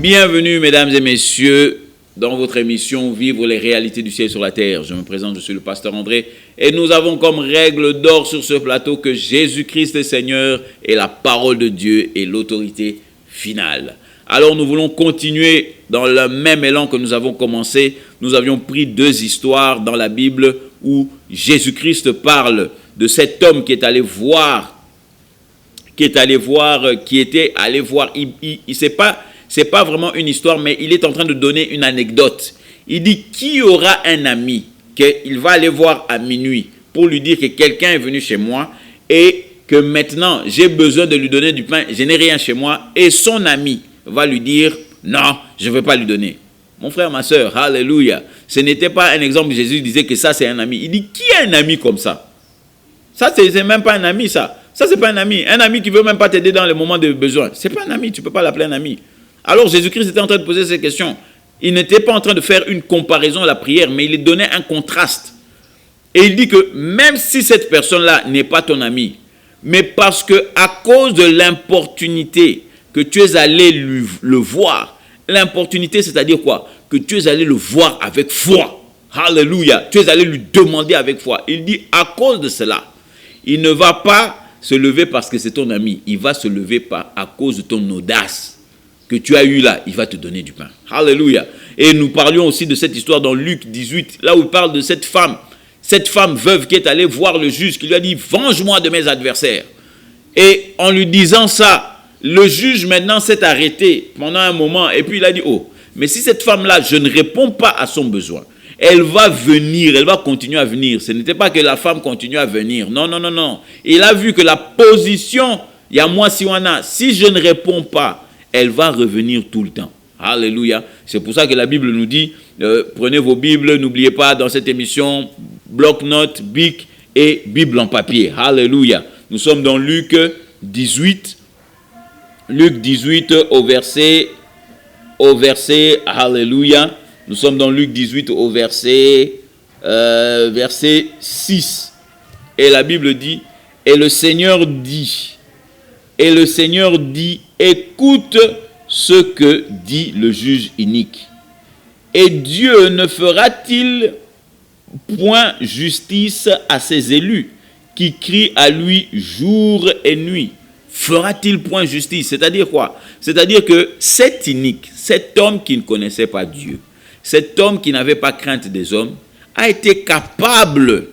Bienvenue, mesdames et messieurs, dans votre émission Vivre les réalités du ciel sur la terre. Je me présente, je suis le pasteur André, et nous avons comme règle d'or sur ce plateau que Jésus-Christ est Seigneur et la parole de Dieu est l'autorité finale. Alors nous voulons continuer dans le même élan que nous avons commencé. Nous avions pris deux histoires dans la Bible où Jésus-Christ parle de cet homme qui était allé voir, c'est pas vraiment une histoire, mais il est en train de donner une anecdote. Il dit, qui aura un ami qu'il va aller voir à minuit pour lui dire que quelqu'un est venu chez moi et que maintenant j'ai besoin de lui donner du pain, je n'ai rien chez moi, et son ami va lui dire, non, je ne vais pas lui donner. Mon frère, ma soeur, alléluia. Ce n'était pas un exemple où Jésus disait que ça c'est un ami. Il dit, qui a un ami comme ça? Ça, c'est même pas un ami, ça. Ça, c'est pas un ami. Un ami qui ne veut même pas t'aider dans les moments de besoin. Ce n'est pas un ami, tu ne peux pas l'appeler un ami. Alors Jésus-Christ était en train de poser ces questions. Il n'était pas en train de faire une comparaison à la prière, mais il donnait un contraste. Et il dit que même si cette personne-là n'est pas ton ami, mais parce que à cause de l'importunité que tu es allé le voir, l'importunité, c'est-à-dire quoi? Que tu es allé le voir avec foi. Alléluia. Tu es allé lui demander avec foi. Il dit, à cause de cela, il ne va pas se lever parce que c'est ton ami. Il va se lever à cause de ton audace que tu as eu là, il va te donner du pain. Alléluia. Et nous parlions aussi de cette histoire dans Luc 18, là où il parle de cette femme veuve qui est allée voir le juge, qui lui a dit, venge-moi de mes adversaires. Et en lui disant ça, le juge maintenant s'est arrêté pendant un moment, et puis il a dit, oh, mais si cette femme-là, je ne réponds pas à son besoin, elle va venir, elle va continuer à venir. Ce n'était pas que la femme continue à venir. Non, non, non, non. Il a vu que la position, il y a moi, si je ne réponds pas, elle va revenir tout le temps. Alléluia. C'est pour ça que la Bible nous dit, prenez vos Bibles, n'oubliez pas dans cette émission, bloc-notes, bic et Bible en papier. Alléluia. Nous sommes dans Luc 18. Luc 18 au verset, alléluia. Nous sommes dans Luc 18 au verset 6. Et la Bible dit, et le Seigneur dit, écoute ce que dit le juge inique. Et Dieu ne fera-t-il point justice à ses élus qui crient à lui jour et nuit? Fera-t-il point justice? C'est-à-dire quoi? C'est-à-dire que cet inique, cet homme qui ne connaissait pas Dieu, cet homme qui n'avait pas crainte des hommes, a été capable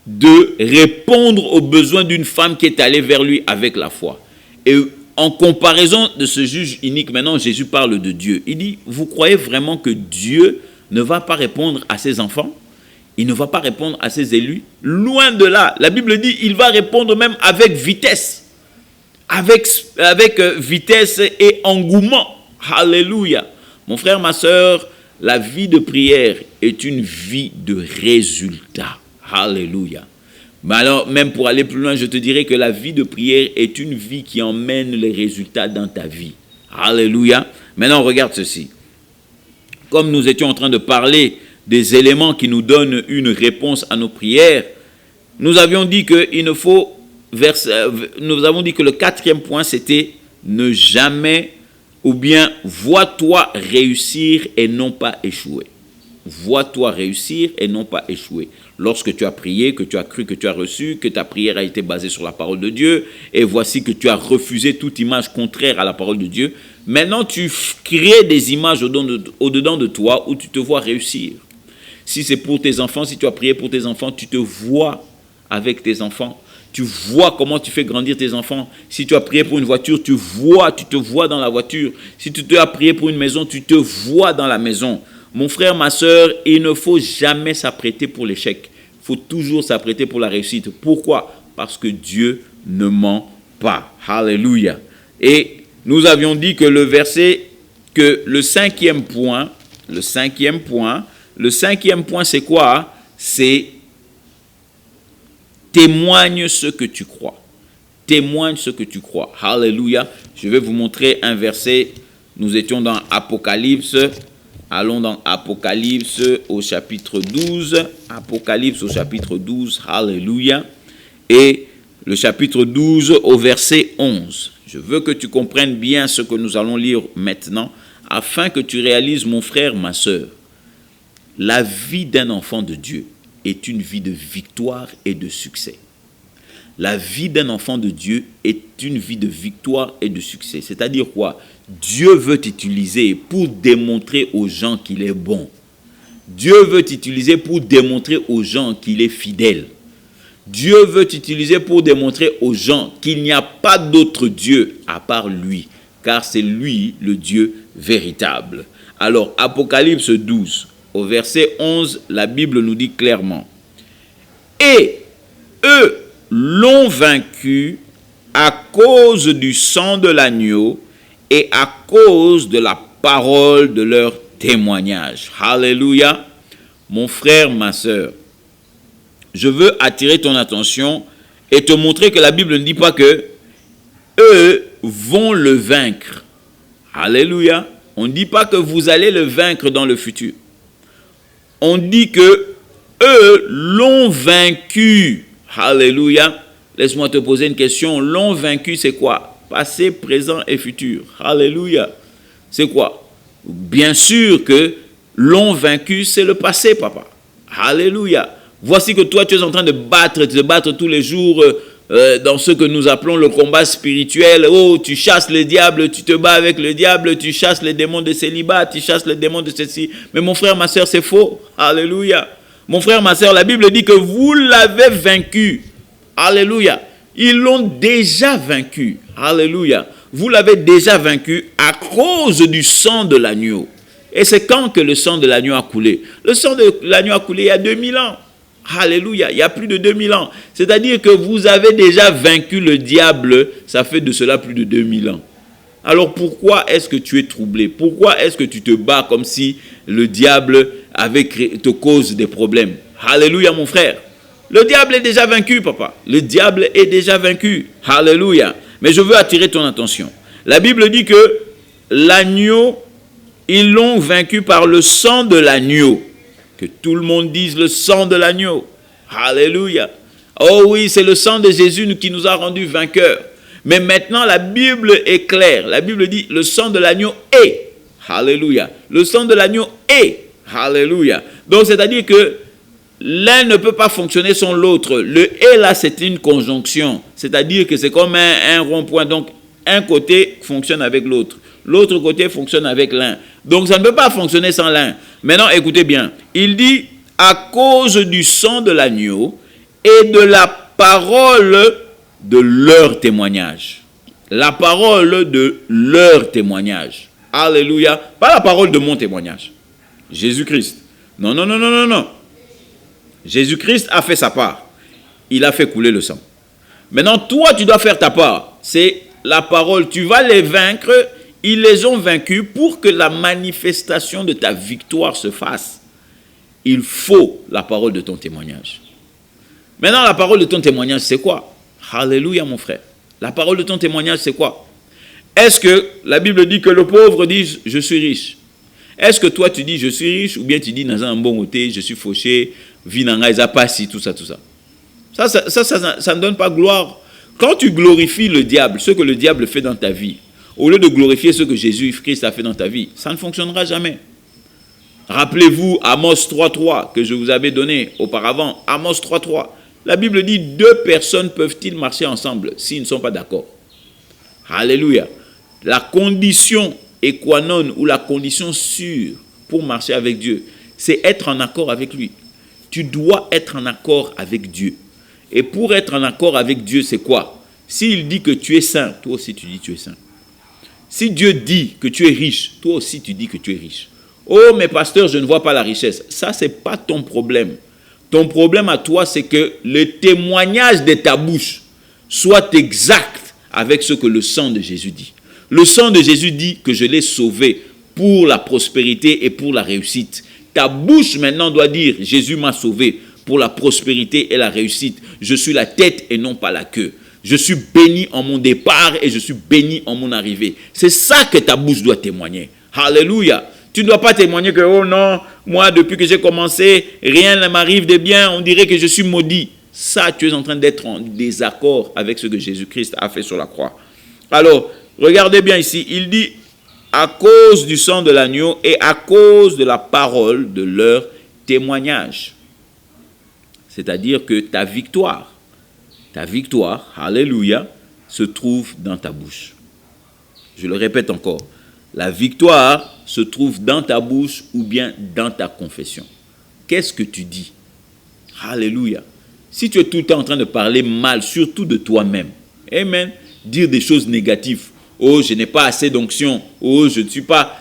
de répondre aux besoins d'une femme qui est allée vers lui avec la foi. Et en comparaison de ce juge inique, maintenant Jésus parle de Dieu. Il dit, vous croyez vraiment que Dieu ne va pas répondre à ses enfants? Il ne va pas répondre à ses élus? Loin de là. La Bible dit, il va répondre même avec vitesse. Avec vitesse et engouement. Alléluia. Mon frère, ma soeur, la vie de prière est une vie de résultats. Alléluia. Mais alors, même pour aller plus loin, je te dirais que la vie de prière est une vie qui emmène les résultats dans ta vie. Alléluia. Maintenant, regarde ceci. Comme nous étions en train de parler des éléments qui nous donnent une réponse à nos prières, nous avions dit que le quatrième point, c'était ne jamais, ou bien vois-toi réussir et non pas échouer. Vois-toi réussir et non pas échouer. Lorsque tu as prié, que tu as cru, que tu as reçu, que ta prière a été basée sur la parole de Dieu, et voici que tu as refusé toute image contraire à la parole de Dieu, maintenant tu crées des images au-dedans de toi où tu te vois réussir. Si c'est pour tes enfants, si tu as prié pour tes enfants, tu te vois avec tes enfants. Tu vois comment tu fais grandir tes enfants. Si tu as prié pour une voiture, tu te vois dans la voiture. Si tu as prié pour une maison, tu te vois dans la maison. Mon frère, ma soeur, il ne faut jamais s'apprêter pour l'échec. Il faut toujours s'apprêter pour la réussite. Pourquoi? Parce que Dieu ne ment pas. Alléluia. Et nous avions dit que le cinquième point, c'est quoi? C'est témoigne ce que tu crois. Témoigne ce que tu crois. Alléluia. Je vais vous montrer un verset. Nous étions dans Apocalypse. Allons dans Apocalypse au chapitre 12. Apocalypse au chapitre 12. Alléluia. Et le chapitre 12 au verset 11. Je veux que tu comprennes bien ce que nous allons lire maintenant. afin que tu réalises, mon frère, ma sœur, la vie d'un enfant de Dieu est une vie de victoire et de succès. La vie d'un enfant de Dieu est une vie de victoire et de succès. C'est-à-dire quoi? Dieu veut t'utiliser pour démontrer aux gens qu'il est bon. Dieu veut t'utiliser pour démontrer aux gens qu'il est fidèle. Dieu veut t'utiliser pour démontrer aux gens qu'il n'y a pas d'autre Dieu à part lui, car c'est lui le Dieu véritable. Alors, Apocalypse 12, au verset 11, la Bible nous dit clairement, « Et eux l'ont vaincu à cause du sang de l'agneau et à cause de la parole de leur témoignage. » Alléluia. Mon frère, ma sœur, je veux attirer ton attention et te montrer que la Bible ne dit pas que eux vont le vaincre. Alléluia. On ne dit pas que vous allez le vaincre dans le futur. On dit que eux l'ont vaincu. Alléluia. Laisse-moi te poser une question. L'ont vaincu, c'est quoi? Passé, présent et futur. Alléluia. C'est quoi? Bien sûr que l'ont vaincu, c'est le passé, papa. Alléluia. Voici que toi, tu es en train de te battre tous les jours dans ce que nous appelons le combat spirituel. Oh, tu chasses le diable, tu te bats avec le diable, tu chasses les démons de célibat, tu chasses les démons de ceci. Mais mon frère, ma soeur, c'est faux. Alléluia. Mon frère, ma soeur, la Bible dit que vous l'avez vaincu. Alléluia. Ils l'ont déjà vaincu. Alléluia. Vous l'avez déjà vaincu à cause du sang de l'agneau. Et c'est quand que le sang de l'agneau a coulé? Le sang de l'agneau a coulé il y a 2000 ans. Alléluia, il y a plus de 2000 ans. C'est-à-dire que vous avez déjà vaincu le diable, ça fait de cela plus de 2000 ans. Alors pourquoi est-ce que tu es troublé? Pourquoi est-ce que tu te bats comme si le diable te cause des problèmes? Alléluia, mon frère. Le diable est déjà vaincu, papa. Le diable est déjà vaincu. Alléluia. Mais je veux attirer ton attention. La Bible dit que l'agneau, ils l'ont vaincu par le sang de l'agneau. Que tout le monde dise le sang de l'agneau. Alléluia. Oh oui, c'est le sang de Jésus qui nous a rendus vainqueurs. Mais maintenant, la Bible est claire. La Bible dit le sang de l'agneau est. Alléluia. Le sang de l'agneau est. Alléluia. Donc, c'est-à-dire que l'un ne peut pas fonctionner sans l'autre. Le « et » là, c'est une conjonction. C'est-à-dire que c'est comme un rond-point. Donc, un côté fonctionne avec l'autre. L'autre côté fonctionne avec l'un. Donc, ça ne peut pas fonctionner sans l'un. Maintenant, écoutez bien. Il dit, à cause du sang de l'agneau et de la parole de leur témoignage. La parole de leur témoignage. Alléluia. Pas la parole de mon témoignage. Jésus-Christ. Non, non, non, non, non, non. Jésus-Christ a fait sa part. Il a fait couler le sang. Maintenant, toi, tu dois faire ta part. C'est la parole. Tu vas les vaincre. Ils les ont vaincus pour que la manifestation de ta victoire se fasse. Il faut la parole de ton témoignage. Maintenant, la parole de ton témoignage, c'est quoi? Alléluia, mon frère. La parole de ton témoignage, c'est quoi? Est-ce que la Bible dit que le pauvre dit « je suis riche » Est-ce que toi, tu dis « je suis riche » ou bien tu dis « dans un bon côté, je suis fauché, vinanga, passi, tout ça, tout ça » Ça ne donne pas gloire. Quand tu glorifies le diable, ce que le diable fait dans ta vie, au lieu de glorifier ce que Jésus-Christ a fait dans ta vie, ça ne fonctionnera jamais. Rappelez-vous Amos 3.3 que je vous avais donné auparavant. Amos 3.3. La Bible dit, 2 personnes peuvent-ils marcher ensemble s'ils ne sont pas d'accord? Alléluia. La condition équanone ou la condition sûre pour marcher avec Dieu, c'est être en accord avec lui. Tu dois être en accord avec Dieu. Et pour être en accord avec Dieu, c'est quoi? S'il dit que tu es saint, toi aussi tu dis que tu es saint. Si Dieu dit que tu es riche, toi aussi tu dis que tu es riche. Oh, mais pasteur, je ne vois pas la richesse. Ça, ce n'est pas ton problème. Ton problème à toi, c'est que le témoignage de ta bouche soit exact avec ce que le sang de Jésus dit. Le sang de Jésus dit que je l'ai sauvé pour la prospérité et pour la réussite. Ta bouche maintenant doit dire, Jésus m'a sauvé pour la prospérité et la réussite. Je suis la tête et non pas la queue. Je suis béni en mon départ et je suis béni en mon arrivée. C'est ça que ta bouche doit témoigner. Alléluia. Tu ne dois pas témoigner que, oh non, moi, depuis que j'ai commencé, rien ne m'arrive de bien, on dirait que je suis maudit. Ça, tu es en train d'être en désaccord avec ce que Jésus-Christ a fait sur la croix. Alors, regardez bien ici, il dit, à cause du sang de l'agneau et à cause de la parole de leur témoignage. C'est-à-dire que ta victoire, alléluia, se trouve dans ta bouche. Je le répète encore, la victoire se trouve dans ta bouche ou bien dans ta confession. Qu'est-ce que tu dis? Alléluia. Si tu es tout le temps en train de parler mal, surtout de toi-même, amen, dire des choses négatives, oh, je n'ai pas assez d'onction, oh, je ne suis pas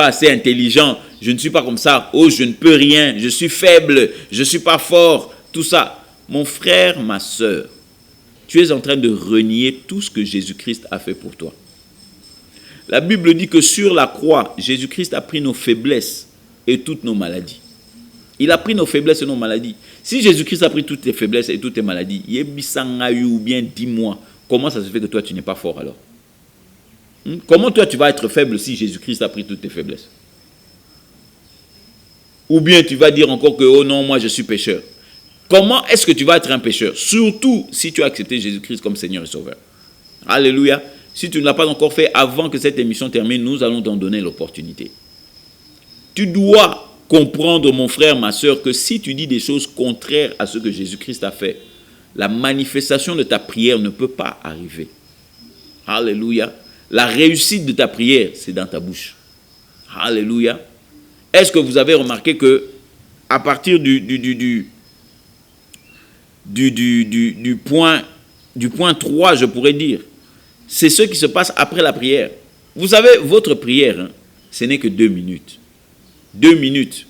assez intelligent, je ne suis pas comme ça, oh, je ne peux rien, je suis faible, je ne suis pas fort, tout ça. Mon frère, ma soeur, tu es en train de renier tout ce que Jésus-Christ a fait pour toi. La Bible dit que sur la croix, Jésus-Christ a pris nos faiblesses et toutes nos maladies. Il a pris nos faiblesses et nos maladies. Si Jésus-Christ a pris toutes tes faiblesses et toutes tes maladies, ou bien dis-moi, comment ça se fait que toi tu n'es pas fort alors? Comment toi tu vas être faible si Jésus-Christ a pris toutes tes faiblesses? Ou bien tu vas dire encore que, oh non, moi je suis pécheur. Comment est-ce que tu vas être un pécheur? Surtout si tu as accepté Jésus-Christ comme Seigneur et Sauveur. Alléluia. Si tu ne l'as pas encore fait, avant que cette émission termine, nous allons t'en donner l'opportunité. Tu dois comprendre, mon frère, ma soeur, que si tu dis des choses contraires à ce que Jésus-Christ a fait, la manifestation de ta prière ne peut pas arriver. Alléluia. La réussite de ta prière, c'est dans ta bouche. Alléluia. Est-ce que vous avez remarqué que à partir du point 3, je pourrais dire, c'est ce qui se passe après la prière. Vous savez, votre prière, ce n'est que 2 minutes. 2 minutes.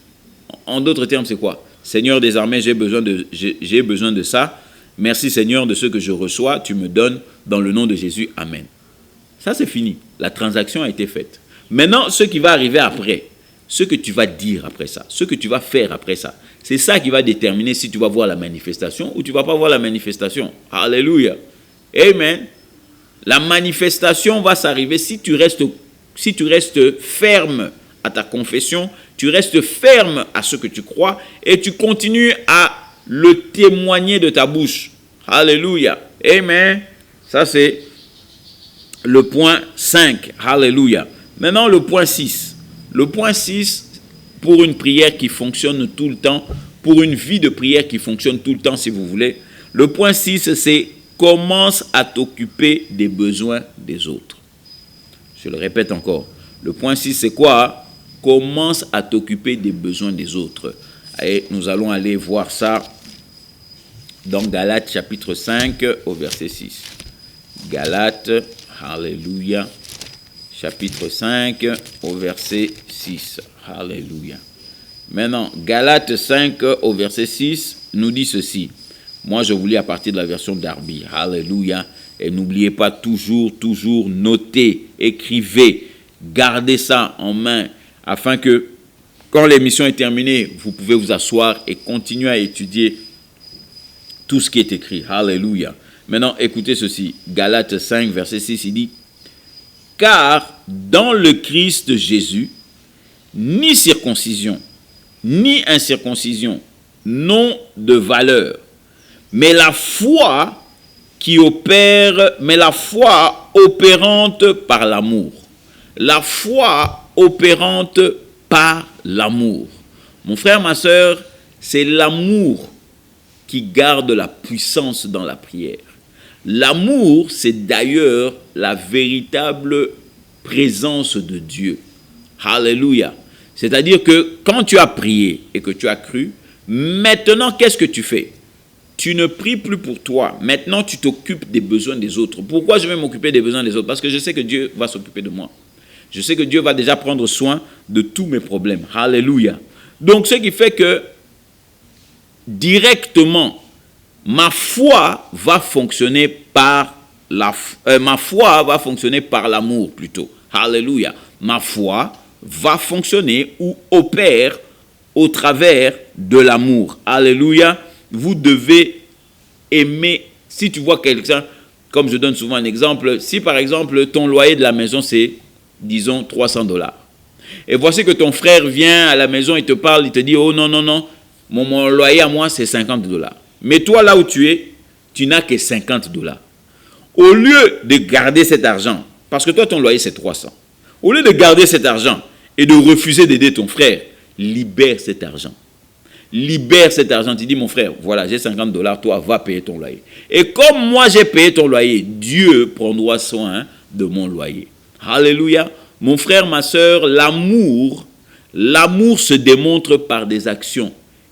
En d'autres termes, c'est quoi? Seigneur des armées, j'ai besoin de ça. Merci Seigneur de ce que je reçois. Tu me donnes dans le nom de Jésus. Amen. Ça, c'est fini. La transaction a été faite. Maintenant, ce qui va arriver après, ce que tu vas dire après ça, ce que tu vas faire après ça, c'est ça qui va déterminer si tu vas voir la manifestation ou tu ne vas pas voir la manifestation. Alléluia. Amen. La manifestation va s'arriver si tu restes ferme à ta confession, tu restes ferme à ce que tu crois et tu continues à le témoigner de ta bouche. Alléluia. Amen. Ça, c'est le point 5. Alléluia. Maintenant, le point 6. Le point 6, pour une prière qui fonctionne tout le temps, pour une vie de prière qui fonctionne tout le temps, si vous voulez, le point 6, c'est commence à t'occuper des besoins des autres. Je le répète encore. Le point 6, c'est quoi? Commence à t'occuper des besoins des autres. Et nous allons aller voir ça dans Galates chapitre 5 au verset 6. Galates, alléluia, chapitre 5 au verset 6. Alléluia. Maintenant, Galates 5 au verset 6 nous dit ceci. Moi, je vous lis à partir de la version Darby. Alléluia. Et n'oubliez pas toujours noter, écrivez, gardez ça en main, afin que, quand l'émission est terminée, vous pouvez vous asseoir et continuer à étudier tout ce qui est écrit. Alléluia. Maintenant, écoutez ceci. Galates 5, verset 6, il dit, « Car dans le Christ Jésus, ni circoncision, ni incirconcision n'ont de valeur, mais la foi opérante par l'amour. La foi opérante par l'amour. » Mon frère, ma soeur, c'est l'amour qui garde la puissance dans la prière. L'amour, c'est d'ailleurs la véritable présence de Dieu. Alléluia. C'est-à-dire que quand tu as prié et que tu as cru, maintenant, qu'est-ce que tu fais? Tu ne pries plus pour toi. Maintenant, tu t'occupes des besoins des autres. Pourquoi je vais m'occuper des besoins des autres? Parce que je sais que Dieu va s'occuper de moi. Je sais que Dieu va déjà prendre soin de tous mes problèmes. Alléluia. Donc, ce qui fait que directement, ma foi va fonctionner par l'amour plutôt. Alléluia. Ma foi va fonctionner ou opère au travers de l'amour. Alléluia. Vous devez aimer. Si tu vois quelqu'un, comme je donne souvent un exemple, si par exemple ton loyer de la maison c'est, disons, $300. Et voici que ton frère vient à la maison, il te parle, il te dit, oh non, mon loyer à moi c'est $50. Mais toi là où tu es, tu n'as que $50. Au lieu de garder cet argent, parce que toi ton loyer c'est 300, Au lieu de garder cet argent et de refuser d'aider ton frère, libère cet argent. Libère cet argent. Tu dis, mon frère, voilà, j'ai $50, toi, va payer ton loyer. Et comme moi, j'ai payé ton loyer, Dieu prendra soin de mon loyer. Alléluia. Mon frère, ma soeur, l'amour se démontre par des actions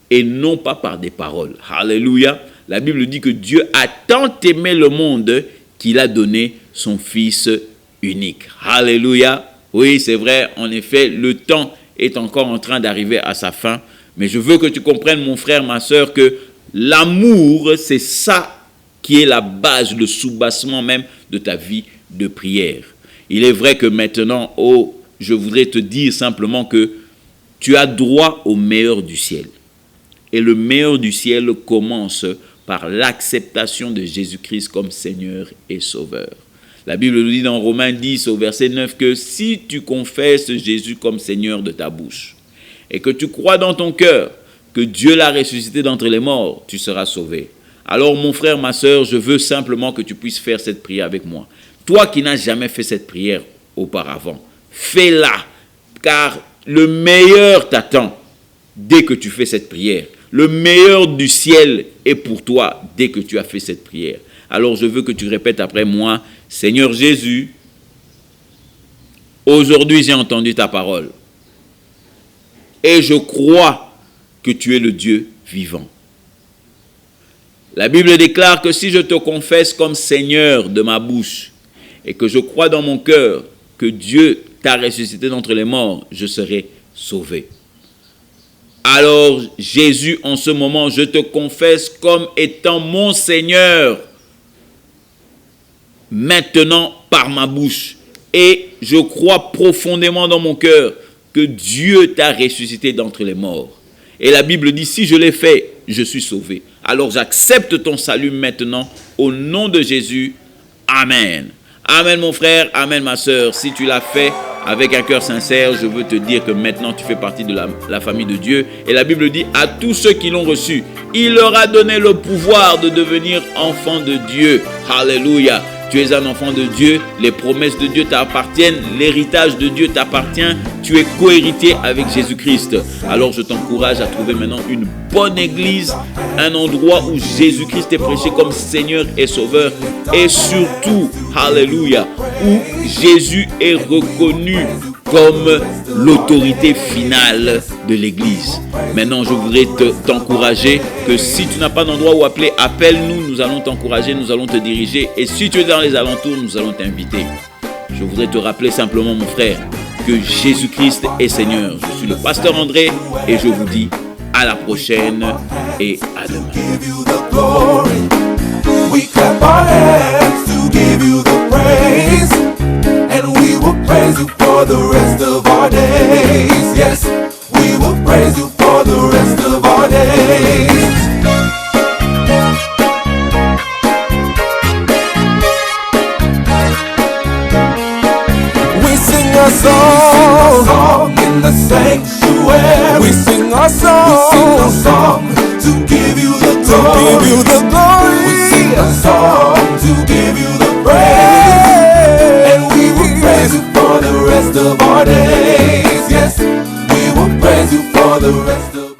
et non pas par des paroles. Alléluia. La Bible dit que Dieu a tant aimé le monde qu'il a donné son Fils unique. Alléluia. Oui, c'est vrai, en effet, le temps est encore en train d'arriver à sa fin. Mais je veux que tu comprennes, mon frère, ma soeur, que l'amour, c'est ça qui est la base, le soubassement même de ta vie de prière. Il est vrai que maintenant, je voudrais te dire simplement que tu as droit au meilleur du ciel. Et le meilleur du ciel commence par l'acceptation de Jésus-Christ comme Seigneur et Sauveur. La Bible nous dit dans Romains 10 au verset 9 que si tu confesses Jésus comme Seigneur de ta bouche et que tu crois dans ton cœur que Dieu l'a ressuscité d'entre les morts, tu seras sauvé. Alors mon frère, ma soeur, je veux simplement que tu puisses faire cette prière avec moi. Toi qui n'as jamais fait cette prière auparavant, fais-la, car le meilleur t'attend dès que tu fais cette prière. Le meilleur du ciel est pour toi dès que tu as fait cette prière. Alors je veux que tu répètes après moi, Seigneur Jésus, aujourd'hui j'ai entendu ta parole et je crois que tu es le Dieu vivant. La Bible déclare que si je te confesse comme Seigneur de ma bouche et que je crois dans mon cœur que Dieu t'a ressuscité d'entre les morts, je serai sauvé. Alors Jésus, en ce moment, je te confesse comme étant mon Seigneur, maintenant par ma bouche. Et je crois profondément dans mon cœur que Dieu t'a ressuscité d'entre les morts. Et la Bible dit, si je l'ai fait, je suis sauvé. Alors j'accepte ton salut maintenant, au nom de Jésus. Amen. Amen mon frère, amen ma soeur. Si tu l'as fait avec un cœur sincère, je veux te dire que maintenant tu fais partie de la famille de Dieu. Et la Bible dit, à tous ceux qui l'ont reçu, il leur a donné le pouvoir de devenir enfants de Dieu. Alléluia. Tu es un enfant de Dieu, les promesses de Dieu t'appartiennent, l'héritage de Dieu t'appartient, tu es co-héritier avec Jésus-Christ. Alors je t'encourage à trouver maintenant une bonne église, un endroit où Jésus-Christ est prêché comme Seigneur et Sauveur et surtout, alléluia, où Jésus est reconnu comme l'autorité finale de l'église. Maintenant, je voudrais t'encourager que si tu n'as pas d'endroit où appeler, appelle-nous, nous allons t'encourager, nous allons te diriger. Et si tu es dans les alentours, nous allons t'inviter. Je voudrais te rappeler simplement, mon frère, que Jésus-Christ est Seigneur. Je suis le pasteur André et je vous dis à la prochaine et à demain. Praise you for the rest of our days. Yes, we will praise you for the rest of our days. We sing a song in the sanctuary. We sing a song